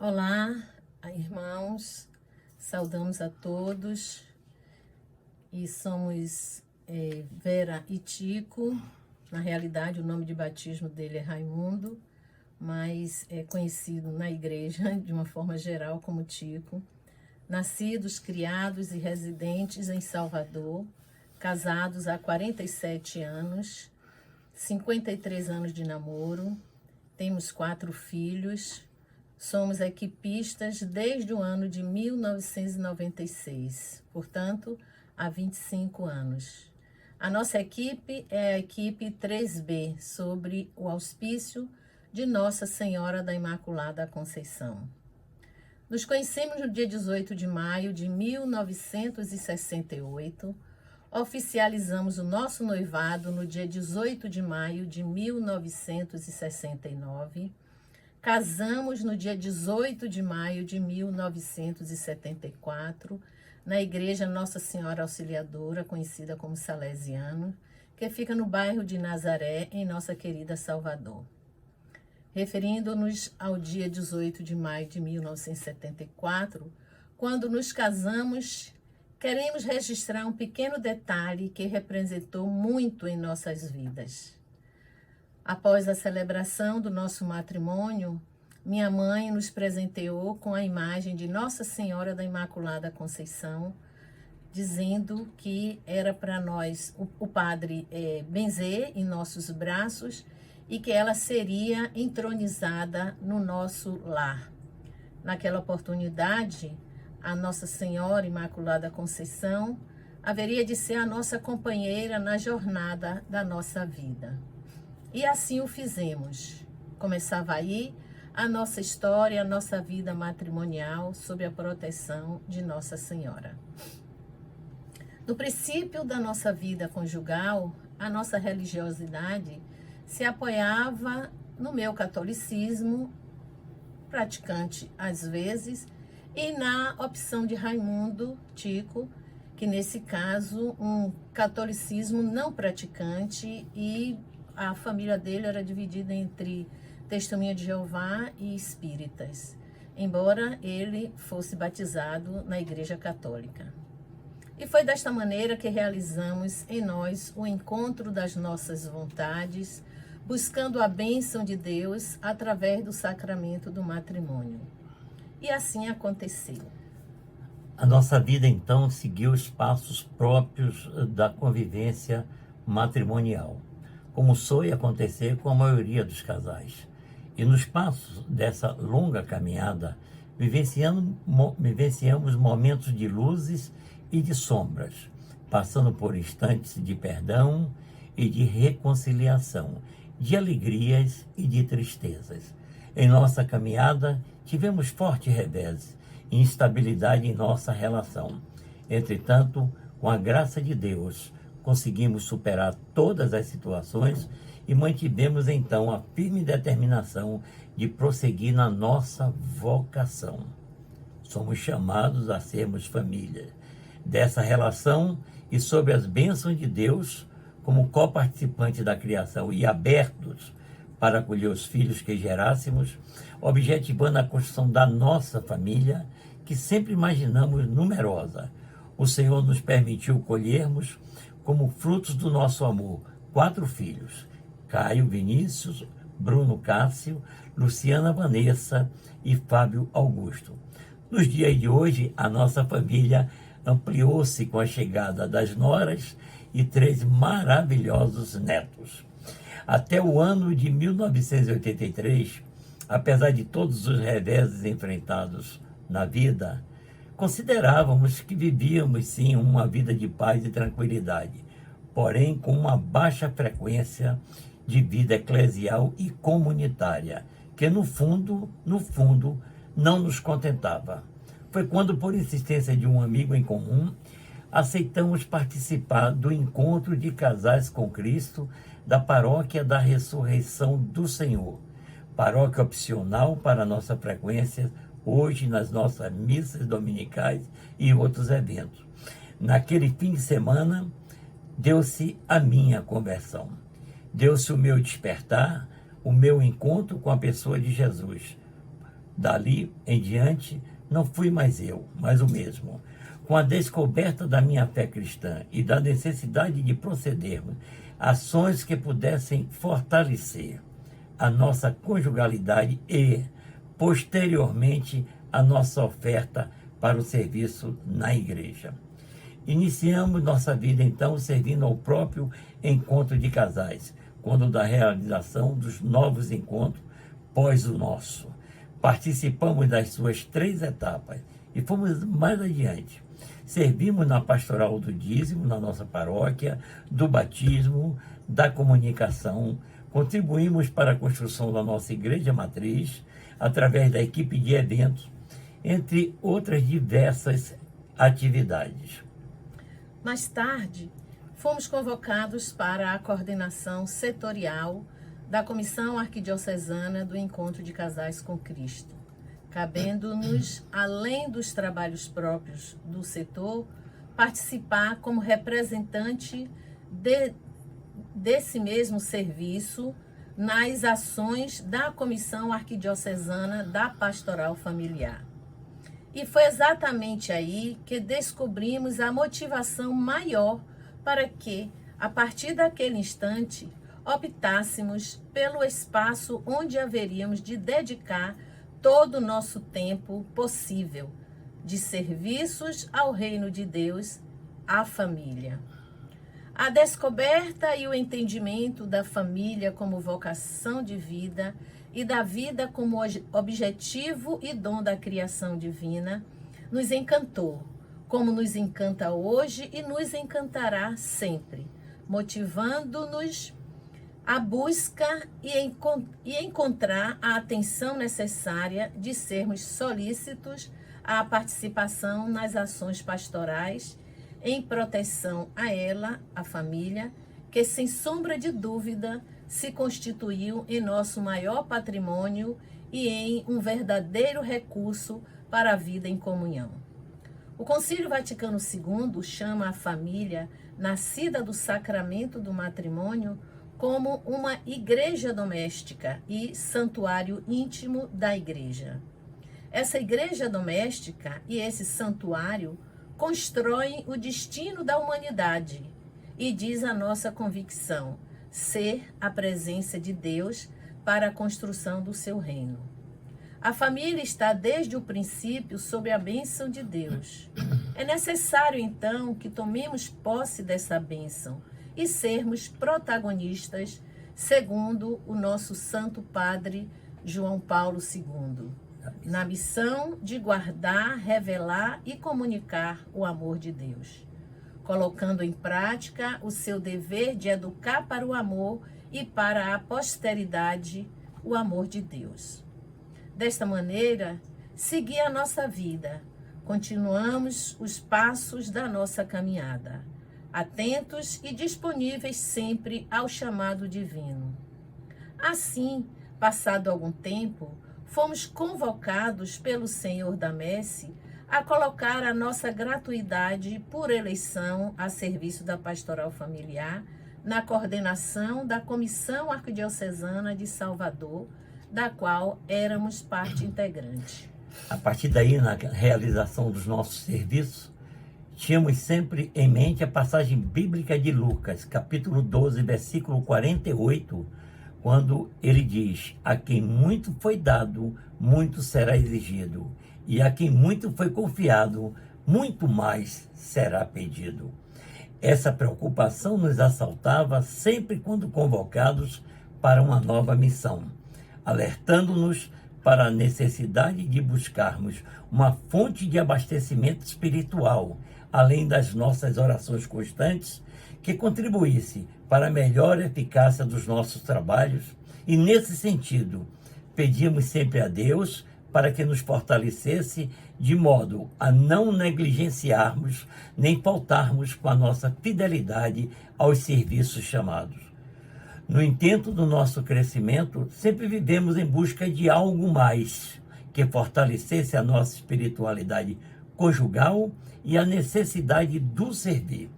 Olá, irmãos, saudamos a todos e somos Vera e Tico. Na realidade, o nome de batismo dele é Raimundo, mas é conhecido na igreja de uma forma geral como Tico. Nascidos, criados e residentes em Salvador, casados há 47 anos, 53 anos de namoro, temos 4 filhos. Somos equipistas desde o ano de 1996, portanto, há 25 anos. A nossa equipe é a equipe 3B, sobre o auspício de Nossa Senhora da Imaculada Conceição. Nos conhecemos no dia 18 de maio de 1968, oficializamos o nosso noivado no dia 18 de maio de 1969, casamos no dia 18 de maio de 1974, na Igreja Nossa Senhora Auxiliadora, conhecida como Salesiano, que fica no bairro de Nazaré, em nossa querida Salvador. Referindo-nos ao dia 18 de maio de 1974, quando nos casamos, queremos registrar um pequeno detalhe que representou muito em nossas vidas. Após a celebração do nosso matrimônio, minha mãe nos presenteou com a imagem de Nossa Senhora da Imaculada Conceição, dizendo que era para nós o padre benzer em nossos braços e que ela seria entronizada no nosso lar. Naquela oportunidade, a Nossa Senhora Imaculada Conceição haveria de ser a nossa companheira na jornada da nossa vida. E assim o fizemos. Começava aí a nossa história, a nossa vida matrimonial sob a proteção de Nossa Senhora. No princípio da nossa vida conjugal, a nossa religiosidade se apoiava no meu catolicismo, praticante às vezes, e na opção de Raimundo, Tico, que nesse caso um catolicismo não praticante, e a família dele era dividida entre Testemunha de Jeová e espíritas, embora ele fosse batizado na Igreja Católica. E foi desta maneira que realizamos em nós o encontro das nossas vontades, buscando a bênção de Deus através do sacramento do matrimônio. E assim aconteceu. A nossa vida, então, seguiu os passos próprios da convivência matrimonial, como soe acontecer com a maioria dos casais. E nos passos dessa longa caminhada, vivenciamos momentos de luzes e de sombras, passando por instantes de perdão e de reconciliação, de alegrias e de tristezas. Em nossa caminhada, tivemos forte revés e instabilidade em nossa relação. Entretanto, com a graça de Deus, conseguimos superar todas as situações e mantivemos então a firme determinação de prosseguir na nossa vocação. Somos chamados a sermos família. Dessa relação e sob as bênçãos de Deus, como coparticipantes da criação e abertos para acolher os filhos que gerássemos, objetivando a construção da nossa família, que sempre imaginamos numerosa. O Senhor nos permitiu colhermos, como frutos do nosso amor, 4 filhos: Caio, Vinícius, Bruno Cássio, Luciana Vanessa e Fábio Augusto. Nos dias de hoje, a nossa família ampliou-se com a chegada das noras e 3 maravilhosos netos. Até o ano de 1983, apesar de todos os reveses enfrentados na vida, considerávamos que vivíamos sim uma vida de paz e tranquilidade, porém com uma baixa frequência de vida eclesial e comunitária, que no fundo, não nos contentava. Foi quando, por insistência de um amigo em comum, aceitamos participar do encontro de casais com Cristo da Paróquia da Ressurreição do Senhor, paróquia opcional para nossa frequência hoje nas nossas missas dominicais e outros eventos. Naquele fim de semana, deu-se a minha conversão. Deu-se o meu despertar, o meu encontro com a pessoa de Jesus. Dali em diante, não fui mais eu, mas o mesmo. Com a descoberta da minha fé cristã e da necessidade de procedermos ações que pudessem fortalecer a nossa conjugalidade e, posteriormente, a nossa oferta para o serviço na igreja. Iniciamos nossa vida, então, servindo ao próprio encontro de casais, quando da realização dos novos encontros pós o nosso. Participamos das suas 3 etapas e fomos mais adiante. Servimos na pastoral do dízimo, na nossa paróquia, do batismo, da comunicação, contribuímos para a construção da nossa igreja matriz, através da equipe de eventos, entre outras diversas atividades. Mais tarde, fomos convocados para a coordenação setorial da Comissão Arquidiocesana do Encontro de Casais com Cristo, cabendo-nos, além dos trabalhos próprios do setor, participar como representante desse mesmo serviço nas ações da Comissão Arquidiocesana da Pastoral Familiar. E foi exatamente aí que descobrimos a motivação maior para que, a partir daquele instante, optássemos pelo espaço onde haveríamos de dedicar todo o nosso tempo possível de serviços ao reino de Deus, à família. A descoberta e o entendimento da família como vocação de vida e da vida como objetivo e dom da criação divina nos encantou, como nos encanta hoje e nos encantará sempre, motivando-nos a busca e encontrar a atenção necessária de sermos solícitos à participação nas ações pastorais em proteção a ela, a família, que sem sombra de dúvida se constituiu em nosso maior patrimônio e em um verdadeiro recurso para a vida em comunhão. O Concílio Vaticano II chama a família, nascida do sacramento do matrimônio, como uma igreja doméstica e santuário íntimo da igreja. Essa igreja doméstica e esse santuário constroem o destino da humanidade e diz a nossa convicção ser a presença de Deus para a construção do seu reino. A família está desde o princípio sob a bênção de Deus. É necessário, então, que tomemos posse dessa bênção e sermos protagonistas, segundo o nosso Santo Padre João Paulo II, na missão de guardar, revelar e comunicar o amor de Deus, colocando em prática o seu dever de educar para o amor e para a posteridade o amor de Deus. Desta maneira, seguir a nossa vida, continuamos os passos da nossa caminhada, atentos e disponíveis sempre ao chamado divino. Assim, passado algum tempo, fomos convocados pelo Senhor da Messe a colocar a nossa gratuidade por eleição a serviço da Pastoral Familiar na coordenação da Comissão Arquidiocesana de Salvador, da qual éramos parte integrante. A partir daí, na realização dos nossos serviços, tínhamos sempre em mente a passagem bíblica de Lucas, capítulo 12, versículo 48, quando ele diz: a quem muito foi dado, muito será exigido, e a quem muito foi confiado, muito mais será pedido. Essa preocupação nos assaltava sempre quando convocados para uma nova missão, alertando-nos para a necessidade de buscarmos uma fonte de abastecimento espiritual, além das nossas orações constantes, que contribuísse para a melhor eficácia dos nossos trabalhos, e nesse sentido, pedimos sempre a Deus para que nos fortalecesse de modo a não negligenciarmos nem faltarmos com a nossa fidelidade aos serviços chamados. No intento do nosso crescimento, sempre vivemos em busca de algo mais que fortalecesse a nossa espiritualidade conjugal e a necessidade do servir.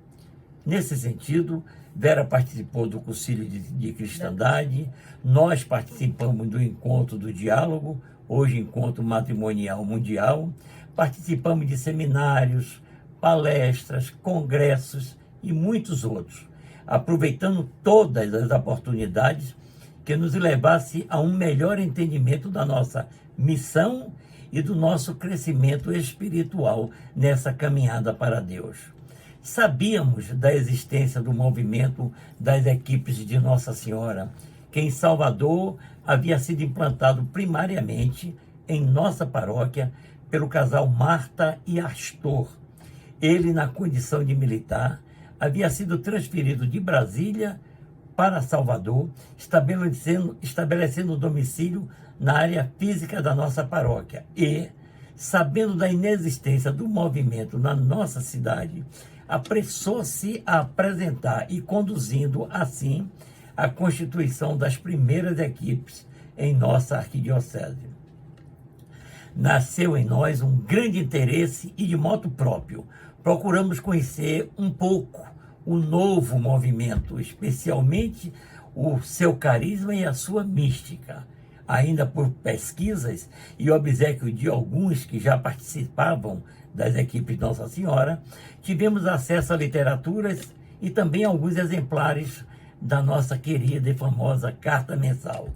Nesse sentido, Vera participou do Concílio de Cristandade, nós participamos do Encontro do Diálogo, hoje Encontro Matrimonial Mundial, participamos de seminários, palestras, congressos e muitos outros, aproveitando todas as oportunidades que nos levasse a um melhor entendimento da nossa missão e do nosso crescimento espiritual nessa caminhada para Deus. Sabíamos da existência do movimento das equipes de Nossa Senhora, que em Salvador havia sido implantado primariamente em nossa paróquia pelo casal Marta e Astor. Ele, na condição de militar, havia sido transferido de Brasília para Salvador, estabelecendo um domicílio na área física da nossa paróquia. E, sabendo da inexistência do movimento na nossa cidade, apressou-se a apresentar e conduzindo, assim, a constituição das primeiras equipes em nossa arquidiocese. Nasceu em nós um grande interesse e, de modo próprio, procuramos conhecer um pouco o novo movimento, especialmente o seu carisma e a sua mística. Ainda por pesquisas e obséquio de alguns que já participavam das equipes Nossa Senhora, tivemos acesso a literaturas e também alguns exemplares da nossa querida e famosa Carta Mensal.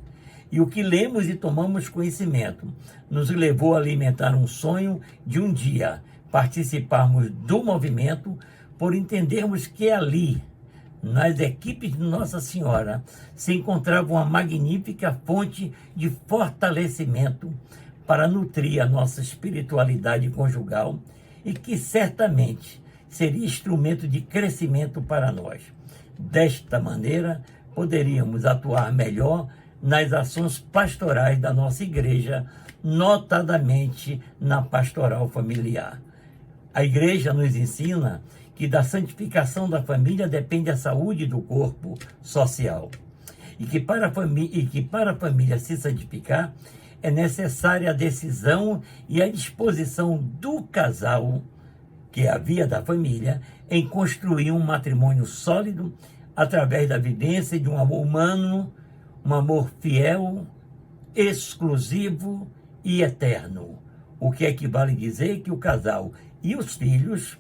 E o que lemos e tomamos conhecimento nos levou a alimentar um sonho de um dia participarmos do movimento, por entendermos que ali, nas equipes de Nossa Senhora, se encontrava uma magnífica fonte de fortalecimento para nutrir a nossa espiritualidade conjugal e que certamente seria instrumento de crescimento para nós. Desta maneira, poderíamos atuar melhor nas ações pastorais da nossa igreja, notadamente na pastoral familiar. A igreja nos ensina que da santificação da família depende a saúde do corpo social e que para a família se santificar é necessária a decisão e a disposição do casal, que é a via da família, em construir um matrimônio sólido através da vivência de um amor humano, um amor fiel, exclusivo e eterno, o que equivale a dizer que o casal e os filhos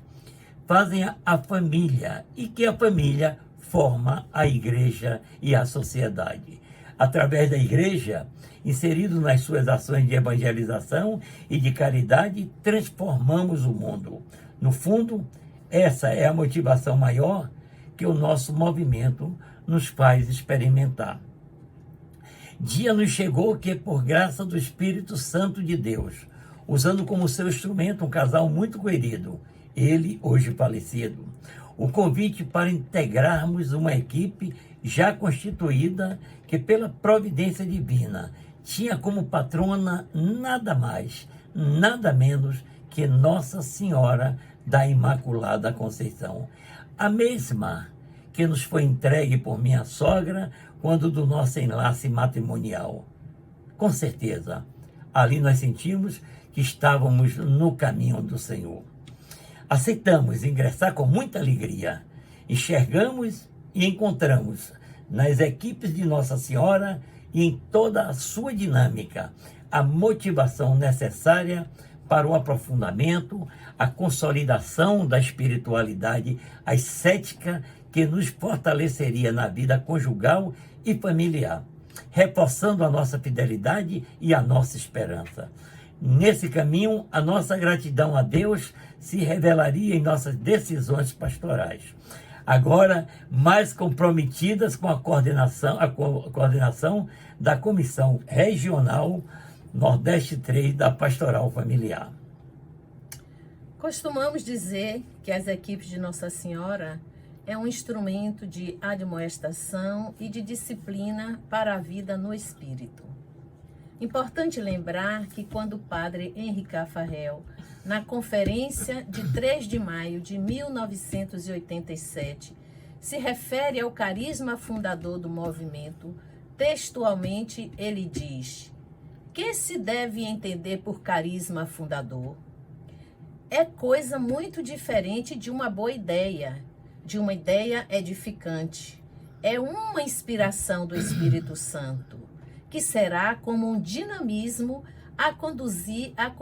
fazem a família e que a família forma a igreja e a sociedade. Através da igreja, inseridos nas suas ações de evangelização e de caridade, transformamos o mundo. No fundo, essa é a motivação maior que o nosso movimento nos faz experimentar. Dia nos chegou que, por graça do Espírito Santo de Deus, usando como seu instrumento um casal muito querido, ele hoje falecido, o convite para integrarmos uma equipe já constituída que, pela providência divina, tinha como patrona nada mais, nada menos que Nossa Senhora da Imaculada Conceição, a mesma que nos foi entregue por minha sogra quando do nosso enlace matrimonial. Com certeza, ali nós sentimos que estávamos no caminho do Senhor. Aceitamos ingressar com muita alegria. Enxergamos e encontramos nas equipes de Nossa Senhora e em toda a sua dinâmica a motivação necessária para o aprofundamento, a consolidação da espiritualidade ascética que nos fortaleceria na vida conjugal e familiar, reforçando a nossa fidelidade e a nossa esperança. Nesse caminho, a nossa gratidão a Deus se revelaria em nossas decisões pastorais. Agora, mais comprometidas com a coordenação da Comissão Regional Nordeste 3 da Pastoral Familiar. Costumamos dizer que as equipes de Nossa Senhora é um instrumento de admoestação e de disciplina para a vida no espírito. Importante lembrar que quando o padre Henri Caffarel, na conferência de 3 de maio de 1987, se refere ao carisma fundador do movimento, textualmente ele diz: que se deve entender por carisma fundador? É coisa muito diferente de uma boa ideia, de uma ideia edificante. É uma inspiração do Espírito Santo, que será como um dinamismo a conduzir a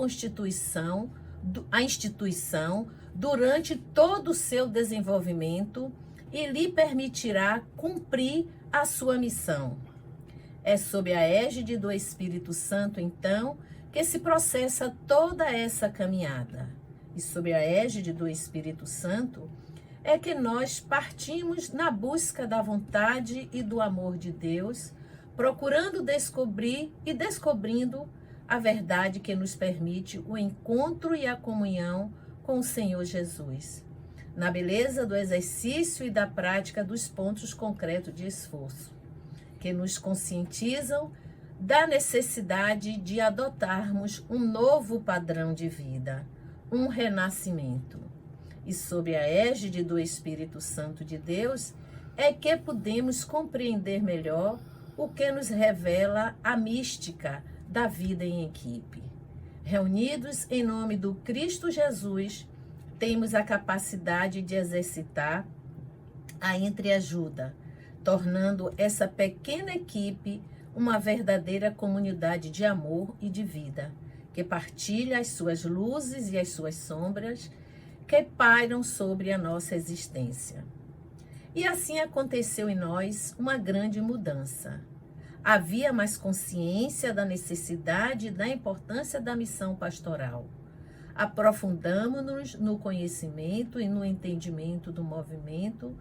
instituição durante todo o seu desenvolvimento e lhe permitirá cumprir a sua missão. É sob a égide do Espírito Santo, então, que se processa toda essa caminhada. E sob a égide do Espírito Santo é que nós partimos na busca da vontade e do amor de Deus, procurando descobrir e descobrindo a verdade que nos permite o encontro e a comunhão com o Senhor Jesus, na beleza do exercício e da prática dos pontos concretos de esforço, que nos conscientizam da necessidade de adotarmos um novo padrão de vida, um renascimento. E sob a égide do Espírito Santo de Deus é que podemos compreender melhor o que nos revela a mística da vida em equipe. Reunidos em nome do Cristo Jesus, temos a capacidade de exercitar a entreajuda, tornando essa pequena equipe uma verdadeira comunidade de amor e de vida, que partilha as suas luzes e as suas sombras que pairam sobre a nossa existência. E assim aconteceu em nós uma grande mudança. Havia mais consciência da necessidade e da importância da missão pastoral. Aprofundamos-nos no conhecimento e no entendimento do movimento,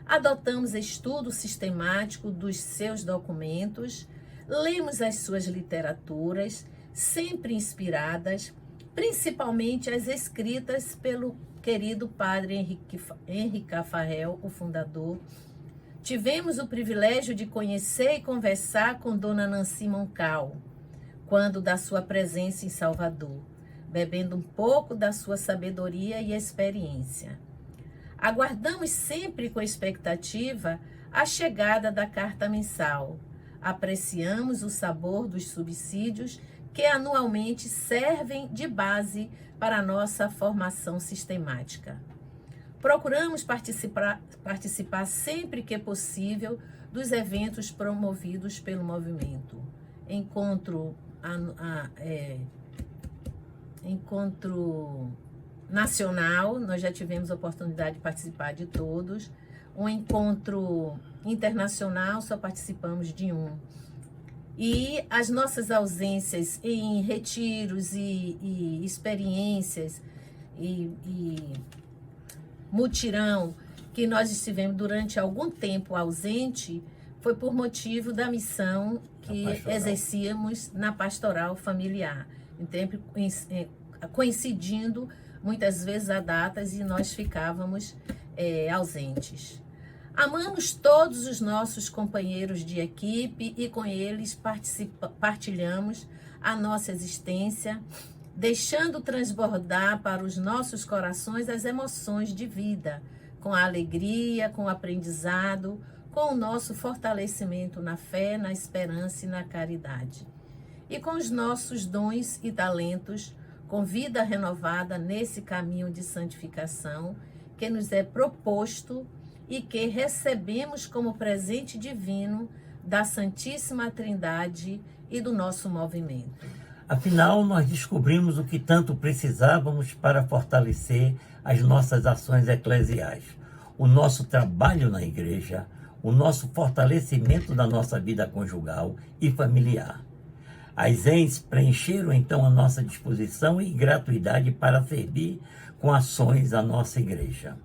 adotamos estudo sistemático dos seus documentos, lemos as suas literaturas, sempre inspiradas, principalmente as escritas pelo querido padre Henrique Cafarel, o fundador. Tivemos o privilégio de conhecer e conversar com Dona Nancy Moncal, quando da sua presença em Salvador, bebendo um pouco da sua sabedoria e experiência. Aguardamos sempre com expectativa a chegada da carta mensal. Apreciamos o sabor dos subsídios que anualmente servem de base para a nossa formação sistemática. Procuramos participar sempre que possível dos eventos promovidos pelo movimento. Encontro nacional, nós já tivemos a oportunidade de participar de todos. Um encontro internacional, só participamos de um. E as nossas ausências em retiros e experiências e mutirão que nós estivemos durante algum tempo ausente foi por motivo da missão que exercíamos na pastoral familiar, em tempo, coincidindo muitas vezes a datas e nós ficávamos ausentes. Amamos todos os nossos companheiros de equipe e com eles partilhamos a nossa existência, deixando transbordar para os nossos corações as emoções de vida, com a alegria, com o aprendizado, com o nosso fortalecimento na fé, na esperança e na caridade. E com os nossos dons e talentos, com vida renovada nesse caminho de santificação que nos é proposto e que recebemos como presente divino da Santíssima Trindade e do nosso movimento. Afinal, nós descobrimos o que tanto precisávamos para fortalecer as nossas ações eclesiais, o nosso trabalho na igreja, o nosso fortalecimento da nossa vida conjugal e familiar. As ENS preencheram então a nossa disposição e gratuidade para servir com ações à nossa igreja.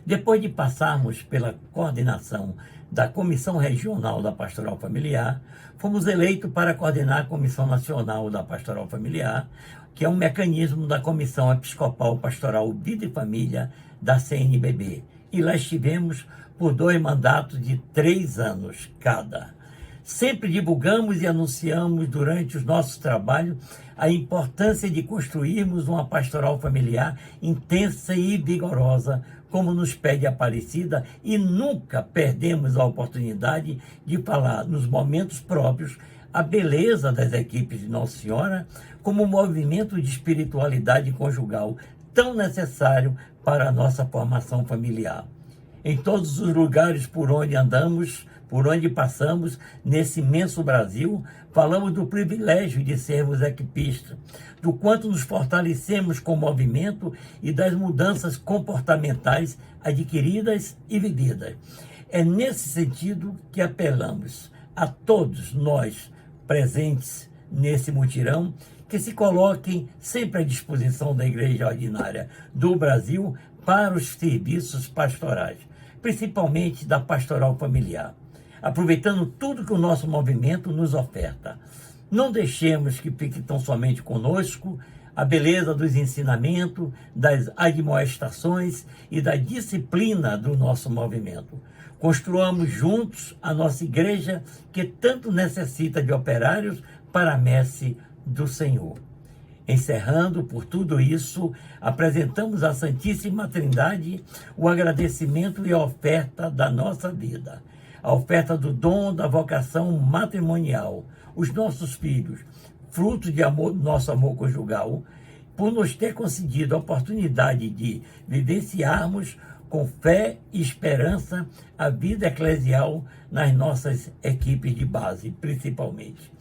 Depois de passarmos pela coordenação da Comissão Regional da Pastoral Familiar, fomos eleitos para coordenar a Comissão Nacional da Pastoral Familiar, que é um mecanismo da Comissão Episcopal Pastoral Vida e Família da CNBB. E lá estivemos por 2 mandatos de 3 anos cada. Sempre divulgamos e anunciamos durante os nossos trabalhos a importância de construirmos uma pastoral familiar intensa e vigorosa, como nos pede a Aparecida, e nunca perdemos a oportunidade de falar nos momentos próprios a beleza das equipes de Nossa Senhora como um movimento de espiritualidade conjugal tão necessário para a nossa formação familiar. Em todos os lugares por onde andamos, Por onde passamos, nesse imenso Brasil, falamos do privilégio de sermos equipistas, do quanto nos fortalecemos com o movimento e das mudanças comportamentais adquiridas e vividas. É nesse sentido que apelamos a todos nós presentes nesse mutirão que se coloquem sempre à disposição da Igreja Ordinária do Brasil para os serviços pastorais, principalmente da pastoral familiar, aproveitando tudo que o nosso movimento nos oferta. Não deixemos que fique tão somente conosco a beleza dos ensinamentos, das admoestações e da disciplina do nosso movimento. Construamos juntos a nossa igreja que tanto necessita de operários para a messe do Senhor. Encerrando por tudo isso, apresentamos à Santíssima Trindade o agradecimento e a oferta da nossa vida, a oferta do dom da vocação matrimonial, os nossos filhos, fruto de amor, nosso amor conjugal, por nos ter concedido a oportunidade de vivenciarmos com fé e esperança a vida eclesial nas nossas equipes de base, principalmente.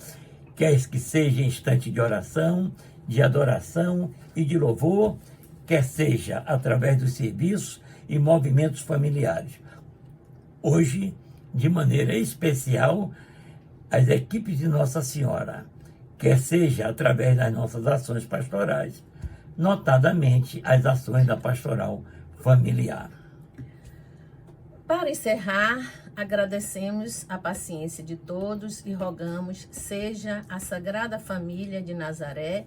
Quer que seja instante de oração, de adoração e de louvor, quer seja através dos serviços e movimentos familiares. Hoje, de maneira especial, as equipes de Nossa Senhora, quer seja através das nossas ações pastorais, notadamente as ações da pastoral familiar. Para encerrar, agradecemos a paciência de todos e rogamos seja a Sagrada Família de Nazaré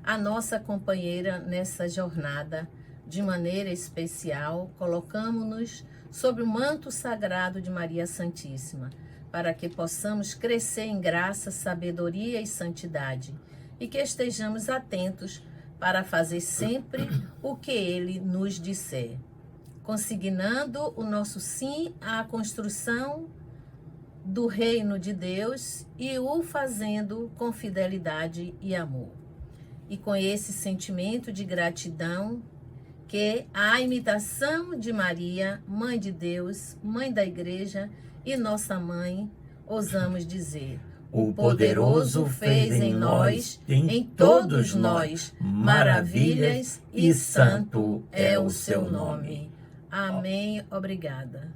a nossa companheira nessa jornada. De maneira especial, colocamos-nos sob o manto sagrado de Maria Santíssima, para que possamos crescer em graça, sabedoria e santidade, e que estejamos atentos para fazer sempre o que Ele nos disser, consignando o nosso sim à construção do reino de Deus e o fazendo com fidelidade e amor. E com esse sentimento de gratidão, que a imitação de Maria, Mãe de Deus, Mãe da Igreja e nossa Mãe, ousamos dizer: o poderoso fez em nós, em todos nós, maravilhas, e santo é o seu nome. Amém. Obrigada.